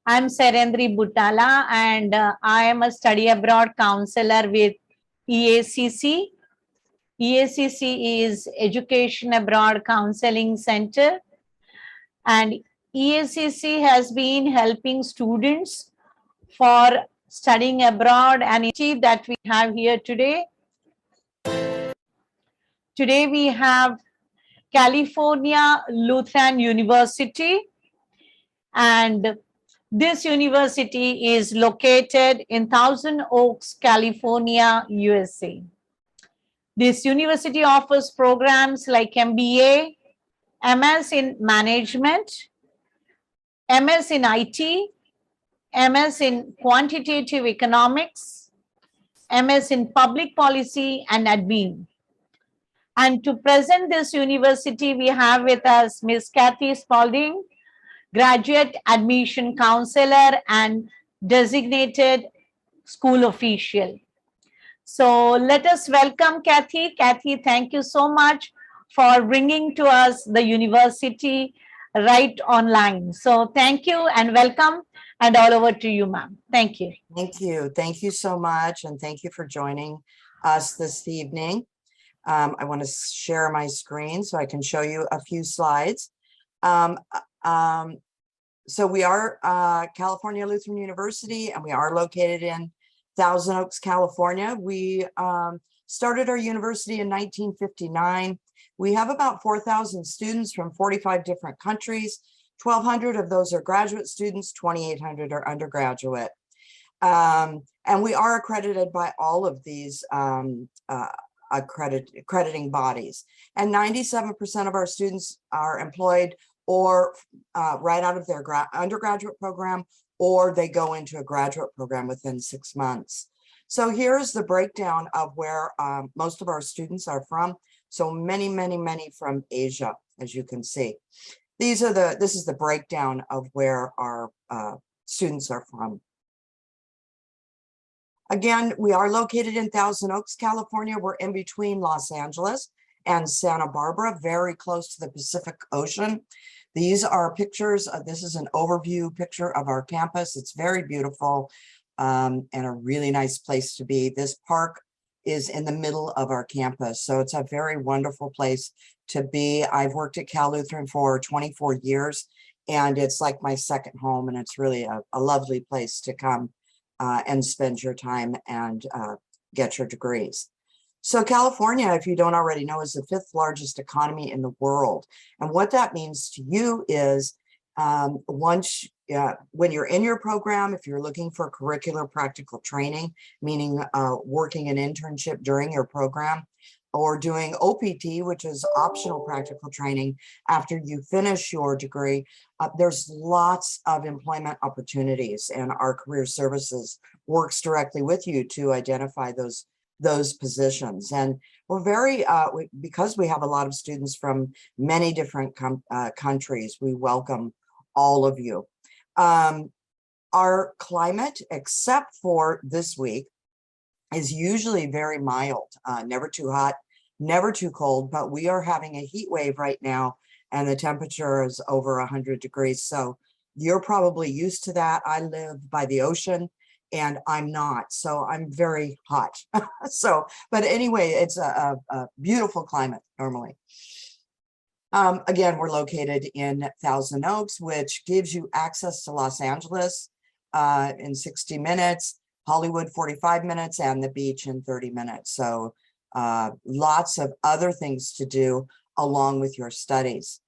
I'm Serendri Butala, and I am a study abroad counselor with EACC. EACC is Education Abroad Counseling Center, and EACC has been helping students for studying abroad, and that we have here today. Today we have California Lutheran University, and this university is located in Thousand Oaks, California, USA. This university offers programs like MBA, MS in Management, MS in IT, MS in Quantitative Economics, MS in Public Policy and Admin. And to present this university, we have with us Ms. Kathy Spalding, Graduate Admission Counselor and Designated School Official. So let us welcome Kathy. Kathy, thank you so much for bringing to us the university right online. So thank you and welcome, and all over to you, ma'am. Thank you. Thank you. Thank you so much. And thank you for joining us this evening. I want to share my screen so I can show you a few slides. So we are California Lutheran University, and we are located in Thousand Oaks, California. We started our university in 1959. We have about 4,000 students from 45 different countries. 1,200 of those are graduate students, 2,800 are undergraduate. And we are accredited by all of these accrediting bodies. And 97% of our students are employed or right out of their undergraduate program, or they go into a graduate program within 6 months. So here's the breakdown of where most of our students are from. So many from Asia, as you can see. This is the breakdown of where our students are from. Again, we are located in Thousand Oaks, California. We're in between Los Angeles and Santa Barbara, very close to the Pacific Ocean. These are pictures. This is an overview picture of our campus. It's very beautiful and a really nice place to be. This park is in the middle of our campus, so it's a very wonderful place to be. I've worked at Cal Lutheran for 24 years, and it's like my second home, and it's really a lovely place to come and spend your time and get your degrees. So California, if you don't already know, is the 5th largest economy in the world. And what that means to you is when you're in your program, if you're looking for curricular practical training, meaning working an internship during your program, or doing OPT, which is optional practical training after you finish your degree, there's lots of employment opportunities, and our career services works directly with you to identify those positions. And we're very, because we have a lot of students from many different countries, we welcome all of you. Our climate, except for this week, is usually very mild, never too hot, never too cold, but we are having a heat wave right now, and the temperature is over 100 degrees. So you're probably used to that. I live by the ocean, and I'm not, so I'm very hot. But anyway, it's a beautiful climate normally. Again, we're located in Thousand Oaks, which gives you access to Los Angeles in 60 minutes, Hollywood 45 minutes, and the beach in 30 minutes. So lots of other things to do along with your studies.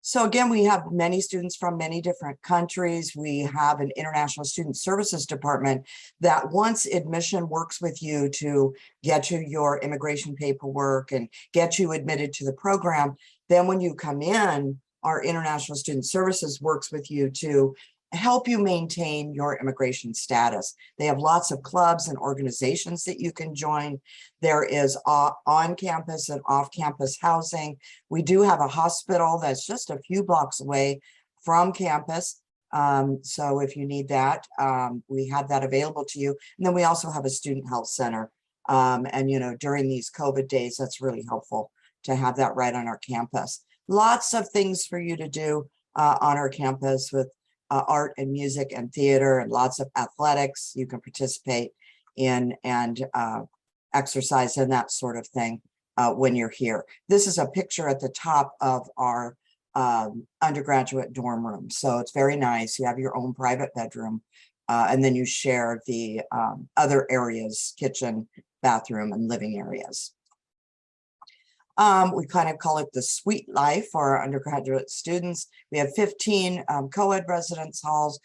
So again, we have many students from many different countries. We have an International Student Services Department that once admission works with you to get you your immigration paperwork and get you admitted to the program, then when you come in, our International Student Services works with you to help you maintain your immigration status. They have lots of clubs and organizations that you can join. There is on-campus and off-campus housing. We do have a hospital that's just a few blocks away from campus. So if you need that, we have that available to you. And then we also have a student health center. And you know, during these COVID days, that's really helpful to have that right on our campus. Lots of things for you to do. on our campus with art and music and theater and lots of athletics you can participate in and exercise and that sort of thing when you're here. This is a picture at the top of our undergraduate dorm room. So it's very nice. You have your own private bedroom and then you share the other areas, kitchen, bathroom, and living areas. We kind of call it the suite life for our undergraduate students. We have 15 co-ed residence halls.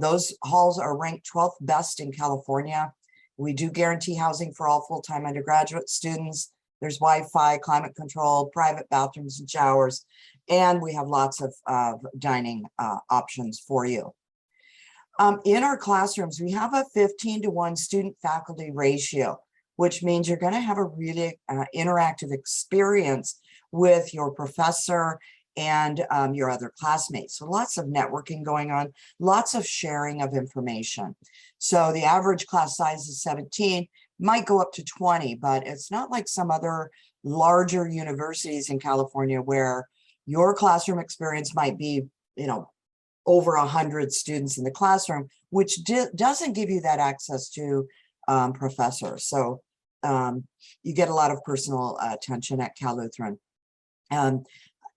Those halls are ranked 12th best in California. We do guarantee housing for all full-time undergraduate students. There's Wi-Fi, climate control, private bathrooms and showers, and we have lots of dining options for you. In our classrooms, we have a 15-to-1 student-faculty ratio, which means you're going to have a really interactive experience with your professor and your other classmates. So lots of networking going on, lots of sharing of information. So the average class size is 17, might go up to 20, but it's not like some other larger universities in California where your classroom experience might be, you know, over 100 students in the classroom, which doesn't give you that access to professors. So you get a lot of personal attention at Cal Lutheran.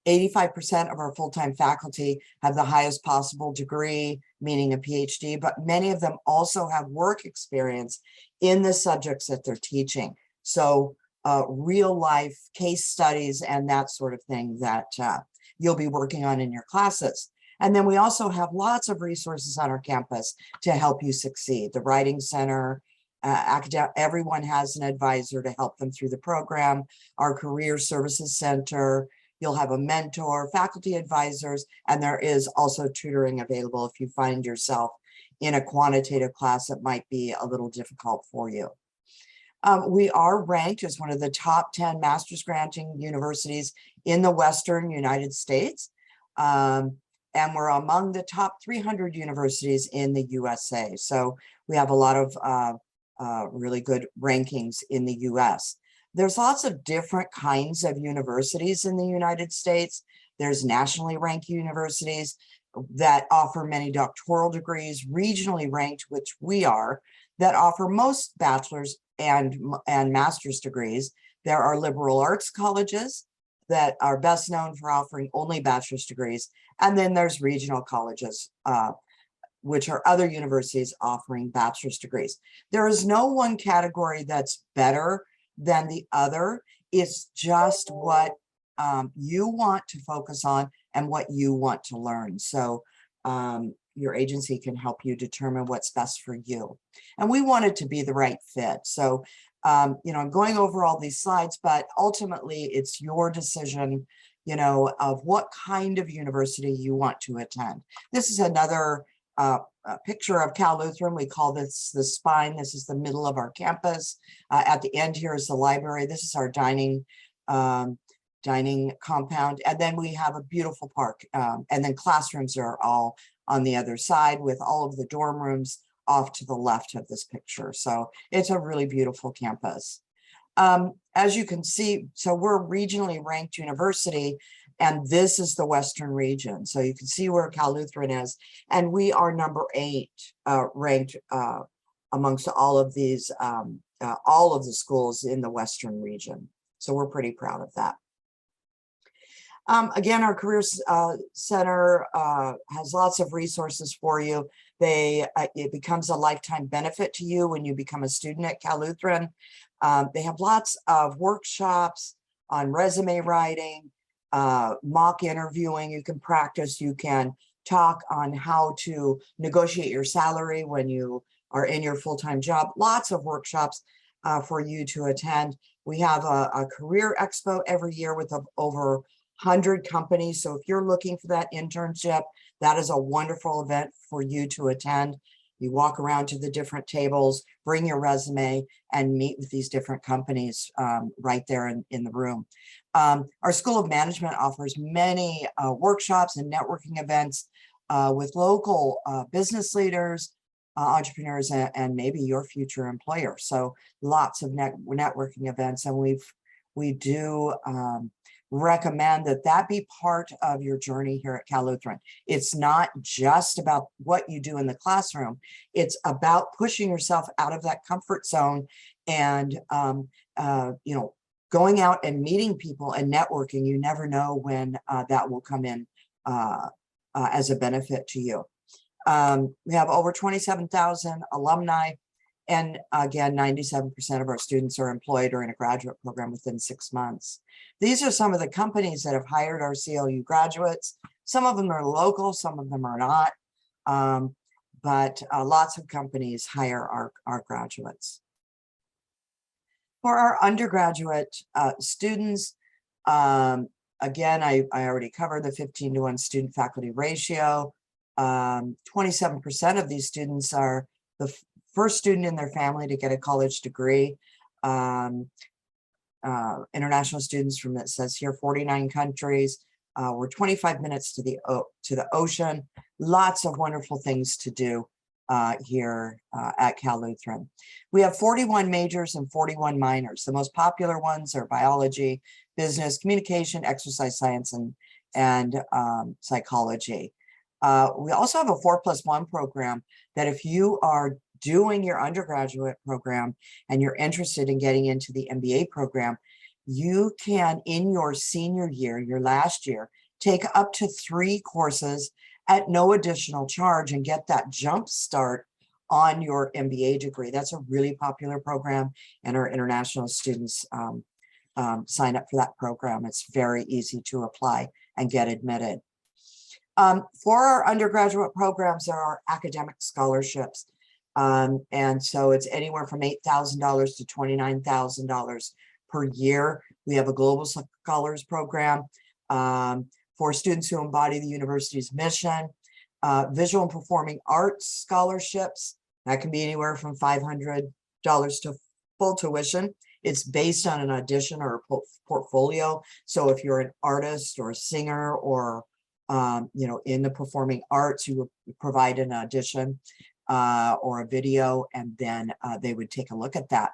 85% of our full-time faculty have the highest possible degree, meaning a PhD, but many of them also have work experience in the subjects that they're teaching. So real life case studies and that sort of thing that you'll be working on in your classes. And then we also have lots of resources on our campus to help you succeed. The Writing Center, everyone has an advisor to help them through the program. Our Career Services Center, you'll have a mentor, faculty advisors, and there is also tutoring available if you find yourself in a quantitative class that might be a little difficult for you. We are ranked as one of the top 10 master's granting universities in the Western United States. And we're among the top 300 universities in the USA. So we have a lot of really good rankings in the US. There's lots of different kinds of universities in the United States. There's nationally ranked universities that offer many doctoral degrees, regionally ranked, which we are, that offer most bachelor's and master's degrees. There are liberal arts colleges that are best known for offering only bachelor's degrees. And then there's regional colleges, which are other universities offering bachelor's degrees. There is no one category that's better than the other. It's just what you want to focus on and what you want to learn. So your agency can help you determine what's best for you. And we want it to be the right fit. So, you know, I'm going over all these slides, but ultimately it's your decision, you know, of what kind of university you want to attend. This is another picture of Cal Lutheran. We call this the spine. This is the middle of our campus. At the end here is the library. This is our dining compound. And then we have a beautiful park. And then classrooms are all on the other side with all of the dorm rooms off to the left of this picture. So it's a really beautiful campus. As you can see, so we're a regionally ranked university, and this is the Western region. So you can see where Cal Lutheran is, and we are number 8 ranked amongst all of these, all of the schools in the Western region. So we're pretty proud of that. Again, our Career Center has lots of resources for you. It becomes a lifetime benefit to you when you become a student at Cal Lutheran. They have lots of workshops on resume writing, mock interviewing. You can practice, you can talk on how to negotiate your salary when you are in your full-time job. Lots of workshops for you to attend. We have a career expo every year with over 100 companies. So if you're looking for that internship, that is a wonderful event for you to attend. You walk around to the different tables, bring your resume, and meet with these different companies right there in the room. Our School of Management offers many workshops and networking events with local business leaders, entrepreneurs, and maybe your future employer. So lots of networking events, and we do recommend that that be part of your journey here at Cal Lutheran. It's not just about what you do in the classroom. It's about pushing yourself out of that comfort zone and, you know, going out and meeting people and networking. You never know when that will come in as a benefit to you. We have over 27,000 alumni. And again, 97% of our students are employed or in a graduate program within 6 months. These are some of the companies that have hired our CLU graduates. Some of them are local, some of them are not. But lots of companies hire our graduates. For our undergraduate students, again, I already covered the 15-to-1 student-faculty ratio. 27% of these students are the first student in their family to get a college degree. International students from, it says here, 49 countries. We're 25 minutes to the ocean. Lots of wonderful things to do here at Cal Lutheran. We have 41 majors and 41 minors. The most popular ones are biology, business, communication, exercise science, and psychology. We also have a 4+1 program that if you are doing your undergraduate program and you're interested in getting into the MBA program, you can, in your senior year, your last year, take up to 3 courses at no additional charge and get that jump start on your MBA degree. That's a really popular program, and our international students sign up for that program. It's very easy to apply and get admitted. For our undergraduate programs, there are academic scholarships. And so it's anywhere from $8,000 to $29,000 per year. We have a global scholars program for students who embody the university's mission. Visual and performing arts scholarships, that can be anywhere from $500 to full tuition. It's based on an audition or a portfolio. So if you're an artist or a singer or you know, in the performing arts, you would provide an audition or a video, and then they would take a look at that.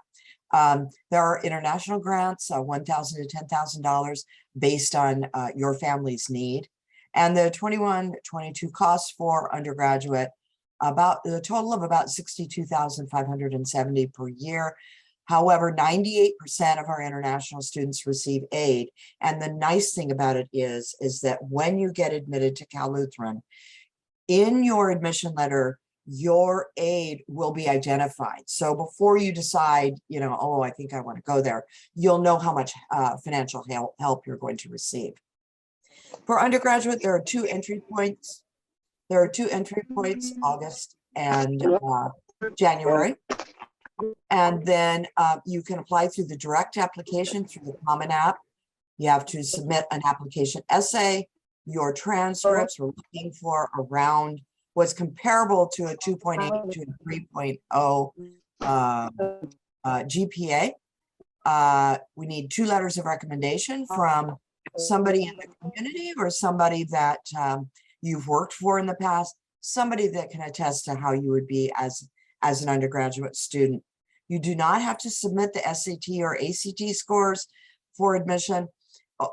There are international grants, $1,000 to $10,000 based on your family's need. And the 21-22 costs for undergraduate, about the total of about $62,570 per year. However, 98% of our international students receive aid. And the nice thing about it is that when you get admitted to Cal Lutheran, in your admission letter, your aid will be identified. So before you decide, you know, oh, I think I want to go there, you'll know how much financial help you're going to receive. For undergraduate, there are 2 entry points. There are 2 entry points, August and January. And then you can apply through the direct application through the Common App. You have to submit an application essay, your transcripts. We're looking for around what's comparable to a 2.8 to a 3.0 GPA. We need 2 letters of recommendation from somebody in the community or somebody that you've worked for in the past, somebody that can attest to how you would be as an undergraduate student. You do not have to submit the SAT or ACT scores for admission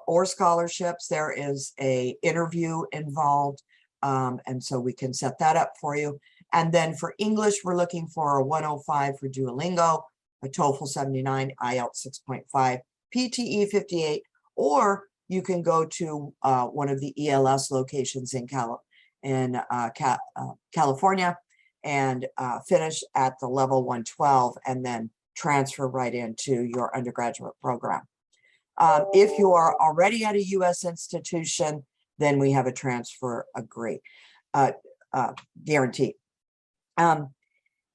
or scholarships. There is an interview involved, and so we can set that up for you. And then for English, we're looking for a 105 for Duolingo, a TOEFL 79, IELTS 6.5, PTE 58, or you can go to one of the ELS locations in California and finish at the level 112 and then transfer right into your undergraduate program. If you are already at a U.S. institution, then we have a transfer guarantee.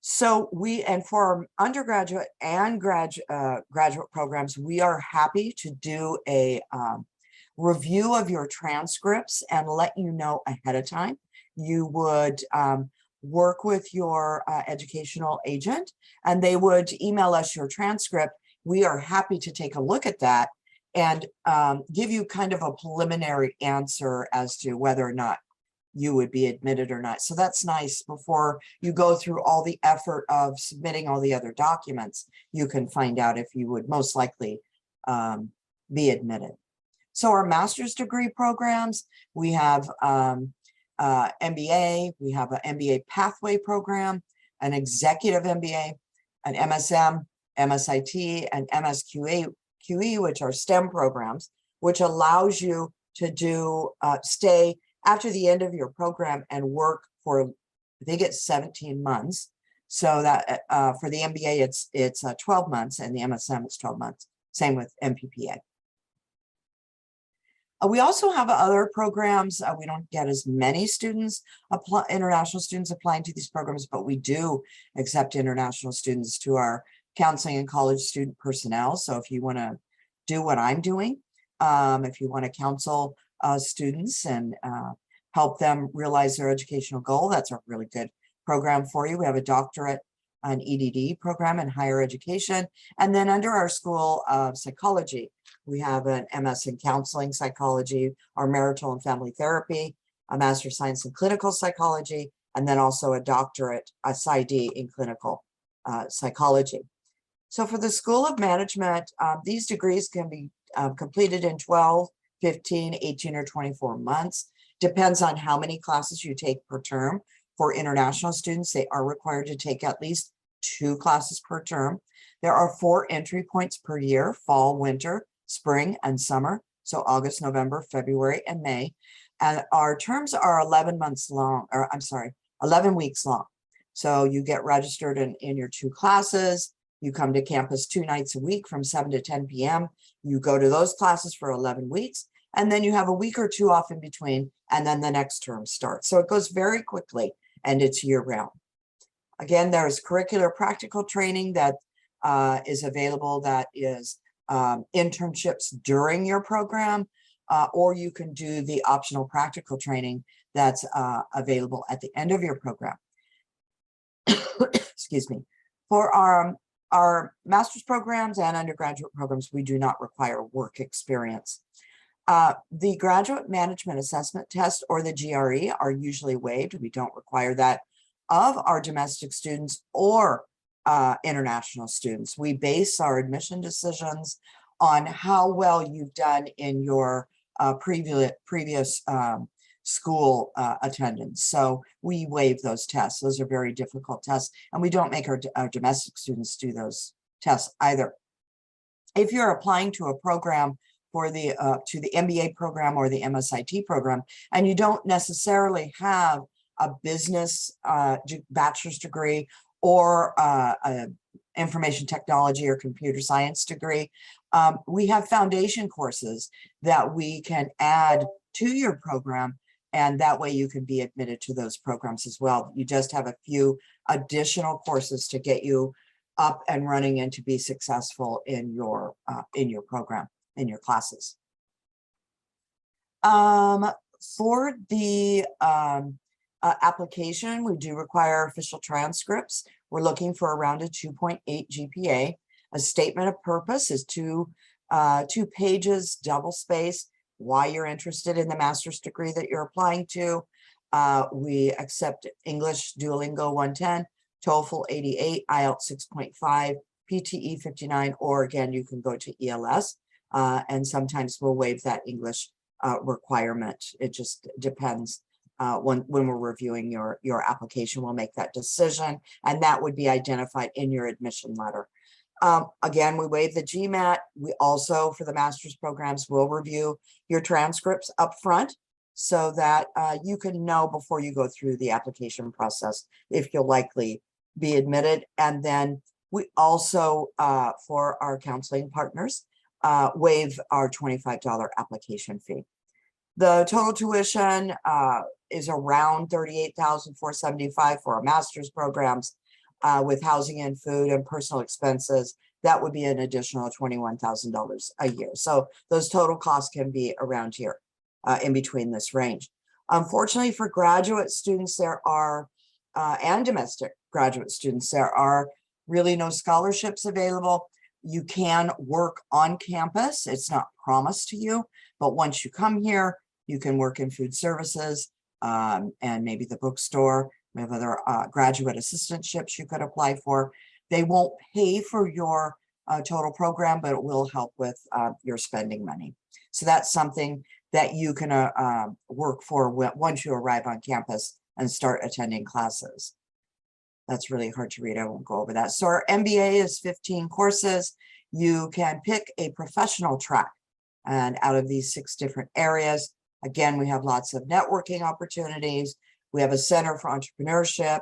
So for our undergraduate and graduate programs, we are happy to do a review of your transcripts and let you know ahead of time. You would work with your educational agent, and they would email us your transcript. We are happy to take a look at that and give you kind of a preliminary answer as to whether or not you would be admitted or not. So that's nice. Before you go through all the effort of submitting all the other documents, you can find out if you would most likely be admitted. So our master's degree programs, we have MBA, we have an MBA pathway program, an executive MBA, an MSM, MSIT, and MSQE, which are STEM programs, which allows you to do stay after the end of your program and work for, I think it's 17 months. So that for the MBA, it's 12 months, and the MSM is 12 months. Same with MPPA. We also have other programs. We don't get as many students, international students applying to these programs, but we do accept international students to our counseling and college student personnel. So if you want to do what I'm doing, if you want to counsel students and help them realize their educational goal, that's a really good program for you. We have a doctorate, an EDD program in higher education. And then under our School of Psychology, we have an MS in Counseling Psychology, our Marital and Family Therapy, a Master of Science in Clinical Psychology, and then also a doctorate, a PsyD in Clinical Psychology. So for the School of Management, these degrees can be completed in 12, 15, 18, or 24 months. Depends on how many classes you take per term. For international students, they are required to take at least 2 classes per term. There are 4 entry points per year: fall, winter, spring, and summer. So August, November, February, and May. And our terms are 11 months long, or I'm sorry, 11 weeks long. So you get registered in your 2 classes. You come to campus 2 nights a week from 7 to 10 p.m. You go to those classes for 11 weeks. And then you have a week or 2 off in between, and then the next term starts. So it goes very quickly, and it's year round. Again, there's curricular practical training that is available, that is internships during your program, or you can do the optional practical training that's available at the end of your program. Excuse me. For our master's programs and undergraduate programs, we do not require work experience. The Graduate Management Assessment Test, or the GRE, are usually waived. We don't require that of our domestic students or international students. We base our admission decisions on how well you've done in your previous school attendance. So we waive those tests. Those are very difficult tests, and we don't make our domestic students do those tests either. If you're applying to a program for the to the MBA program or the MSIT program, and you don't necessarily have a business bachelor's degree or a information technology or computer science degree, we have foundation courses that we can add to your program, and that way you can be admitted to those programs as well. You just have a few additional courses to get you up and running and to be successful in your program, in your classes. For the application, we do require official transcripts. We're looking for around a 2.8 GPA. A statement of purpose is 2 pages, double space, why you're interested in the master's degree that you're applying to. We accept English Duolingo 110, TOEFL 88, IELTS 6.5, PTE 59, or again, you can go to ELS, and sometimes we'll waive that English requirement. It just depends. When we're reviewing your application, we'll make that decision, and that would be identified in your admission letter. Again, we waive the GMAT. We also, for the master's programs, will review your transcripts up front so that you can know before you go through the application process if you'll likely be admitted. And then we also, for our counseling partners, waive our $25 application fee. The total tuition is around $38,475 for our master's programs, with housing and food and personal expenses. That would be an additional $21,000 a year. So those total costs can be around here, in between this range. Unfortunately, for graduate students, there are, and domestic graduate students, there are really no scholarships available. You can work on campus. It's not promised to you, but once you come here, you can work in food services and maybe the bookstore. We have other graduate assistantships you could apply for. They won't pay for your total program, but it will help with your spending money. So that's something that you can work for once you arrive on campus and start attending classes. That's really hard to read. I won't go over that. So our MBA is 15 courses. You can pick a professional track. And out of these 6 different areas, again, we have lots of networking opportunities. We have a center for entrepreneurship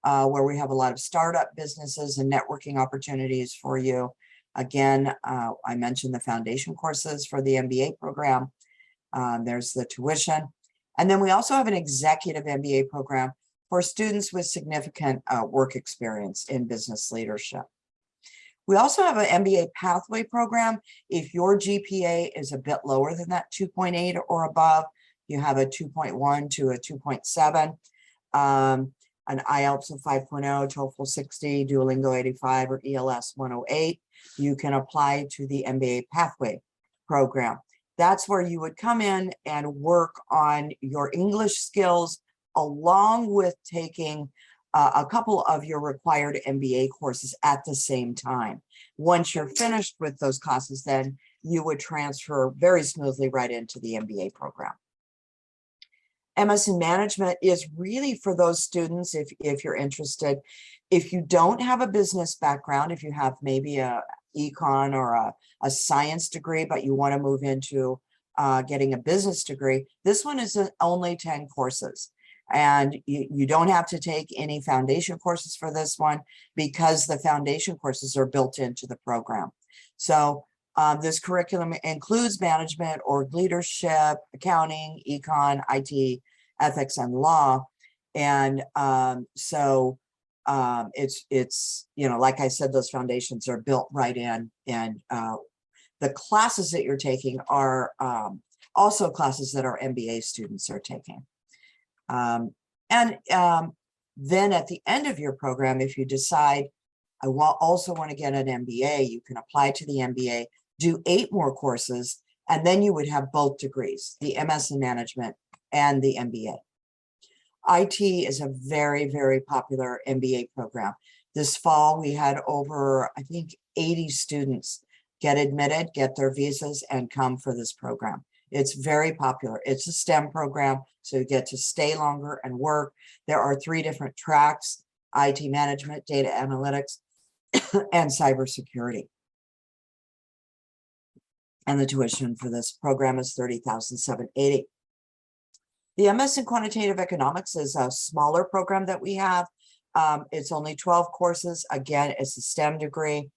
where we have a lot of startup businesses and networking opportunities for you. Again, I mentioned the foundation courses for the MBA program. There's the tuition. And then we also have an executive MBA program for students with significant work experience in business leadership. We also have an MBA pathway program. If your GPA is a bit lower than that 2.8 or above, you have a 2.1 to a 2.7, an IELTS of 5.0, TOEFL 60, Duolingo 85, or ELS 108, you can apply to the MBA pathway program. That's where you would come in and work on your English skills along with taking a couple of your required MBA courses at the same time. Once you're finished with those classes, then you would transfer very smoothly right into the MBA program. Msn Management is really for those students, if you're interested. If you don't have a business background, if you have maybe a econ or a science degree, but you want to move into getting a business degree, this one is only 10 courses. And you don't have to take any foundation courses for this one because the foundation courses are built into the program. So this curriculum includes management or leadership, accounting, econ, IT, ethics, and law. And it's, you know, like I said, those foundations are built right in. And the classes that you're taking are also classes that our MBA students are taking. Then at the end of your program, if you decide, I also want to get an MBA, you can apply to the MBA, do 8 more courses, and then you would have both degrees, the Msn Management and the MBA. IT is a very, very popular MBA program. This fall, we had over, I think, 80 students get admitted, get their visas, and come for this program. It's very popular. It's a STEM program, so you get to stay longer and work. There are 3 different tracks: IT management, data analytics, and cybersecurity. And the tuition for this program is $30,780. The MS in Quantitative Economics is a smaller program that we have. It's only 12 courses. Again, it's a STEM degree,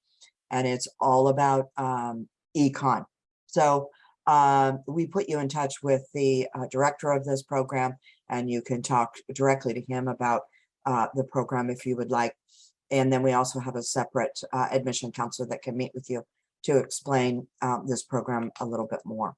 and it's all about econ. So we put you in touch with the director of this program, and you can talk directly to him about the program if you would like. And then we also have a separate admission counselor that can meet with you to explain this program a little bit more.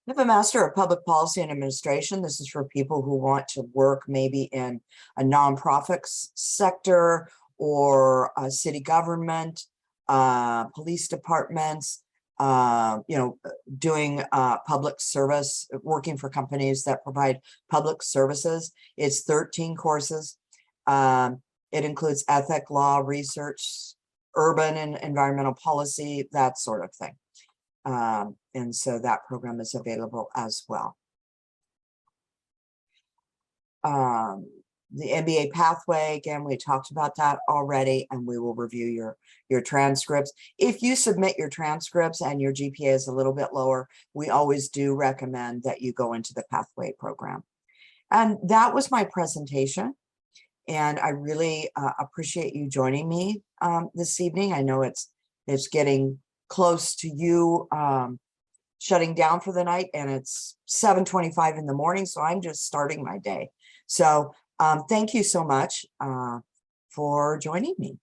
We have a Master of Public Policy and Administration. This is for people who want to work maybe in a nonprofit sector or a city government, police departments, you know, doing public service, working for companies that provide public services. It's 13 courses. It includes ethic, law, research, urban and environmental policy, that sort of thing. And so that program is available as well. The MBA pathway, again, we talked about that already, and we will review your transcripts. If you submit your transcripts and your GPA is a little bit lower, we always do recommend that you go into the pathway program. And that was my presentation. And I really appreciate you joining me this evening. I know it's getting close to you shutting down for the night, and it's 7:25 in the morning, so I'm just starting my day. So thank you so much for joining me.